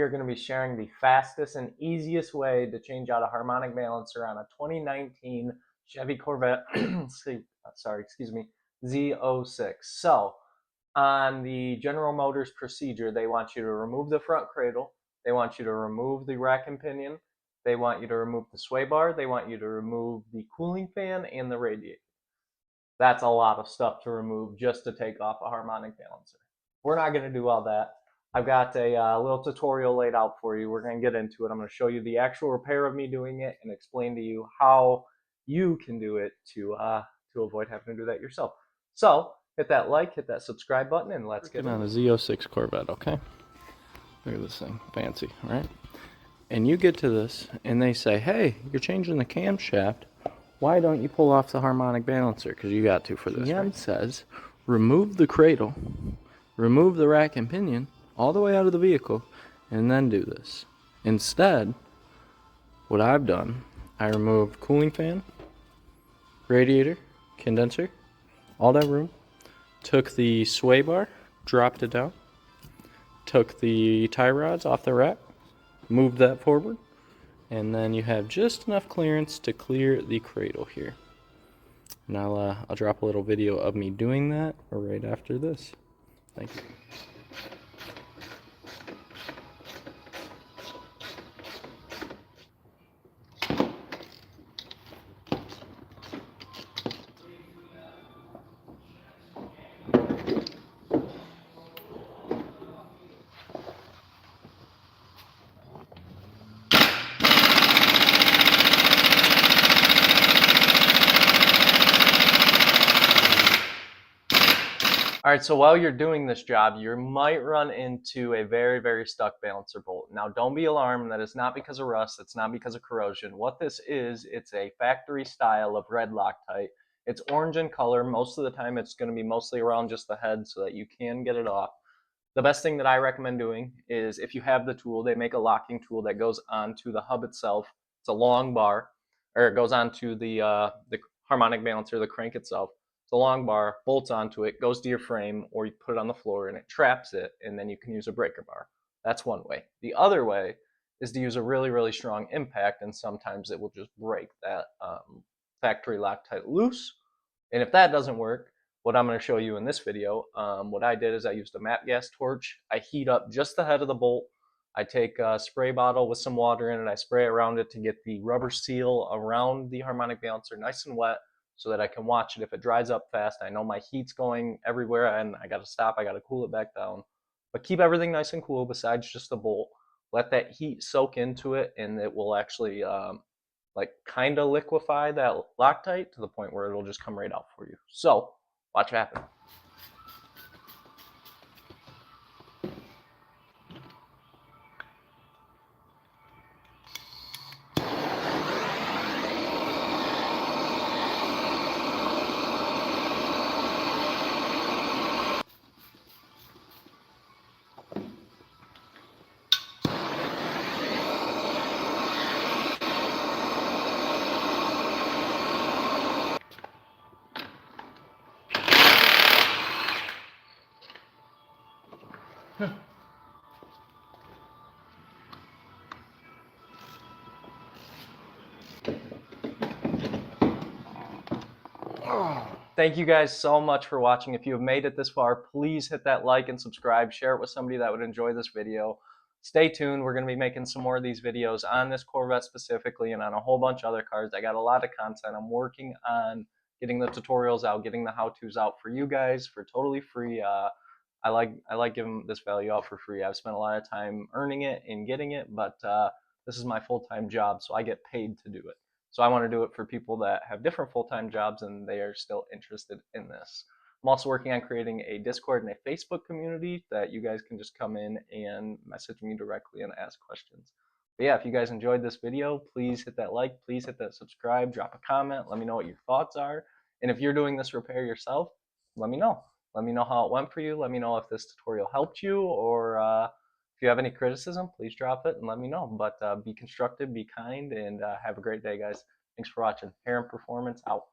are going to be sharing the fastest and easiest way to change out a harmonic balancer on a 2019 Chevy Corvette, Z06. So, on the General Motors procedure, they want you to remove the front cradle, they want you to remove the rack and pinion, they want you to remove the sway bar, they want you to remove the cooling fan and the radiator. That's a lot of stuff to remove just to take off a harmonic balancer. We're not going to do all that. I've got a little tutorial laid out for you. We're going to get into it. I'm going to show you the actual repair of me doing it and explain to you how you can do it to avoid having to do that yourself. So hit that like, hit that subscribe button, and let's get on a Z06 Corvette. Okay, look at this thing, fancy, right? And you get to this, and they say, "Hey, you're changing the camshaft. Why don't you pull off the harmonic balancer? Because you got to for this." GM says, remove the cradle, remove the rack and pinion all the way out of the vehicle, and then do this. Instead, what I've done, I removed cooling fan, radiator, condenser, all that room, took the sway bar, dropped it down, took the tie rods off the rack, moved that forward, and then you have just enough clearance to clear the cradle here. And I'll drop a little video of me doing that right after this. Thank you. All right, so while you're doing this job, you might run into a very, very stuck balancer bolt. Now, don't be alarmed. That is not because of rust. It's not because of corrosion. What this is, it's a factory style of red Loctite. It's orange in color. Most of the time, it's going to be mostly around just the head so that you can get it off. The best thing that I recommend doing is if you have the tool, they make a locking tool that goes onto the hub itself. It's a long bar, or it goes onto the harmonic balancer, the crank itself. The long bar bolts onto it, goes to your frame, or you put it on the floor and it traps it, and then you can use a breaker bar. That's one way. The other way is to use a really, really strong impact, and sometimes it will just break that factory Loctite loose. And if that doesn't work, what I'm going to show you in this video, what I did is I used a MAP gas torch. I heat up just the head of the bolt. I take a spray bottle with some water in it. I spray around it to get the rubber seal around the harmonic balancer nice and wet, so that I can watch it. If it dries up fast, I know my heat's going everywhere and I gotta stop, I gotta cool it back down. But keep everything nice and cool besides just the bolt. Let that heat soak into it and it will actually like kind of liquefy that Loctite to the point where it'll just come right out for you. So watch it happen. Thank you guys so much for watching. If you have made it this far, please hit that like and subscribe. Share it with somebody that would enjoy this video. Stay tuned. We're going to be making some more of these videos on this Corvette specifically and on a whole bunch of other cars. I got a lot of content. I'm working on getting the tutorials out, getting the how-tos out for you guys for totally free. I like giving this value out for free. I've spent a lot of time earning it and getting it, but this is my full-time job, so I get paid to do it. So I want to do it for people that have different full-time jobs and they are still interested in this. I'm also working on creating a Discord and a Facebook community that you guys can just come in and message me directly and ask questions. But yeah, if you guys enjoyed this video, please hit that like, please hit that subscribe, drop a comment, let me know what your thoughts are. And if you're doing this repair yourself, let me know. Let me know how it went for you. Let me know if this tutorial helped you, or if you have any criticism, please drop it and let me know. But be constructive, be kind, and have a great day, guys. Thanks for watching. Heron Performance out.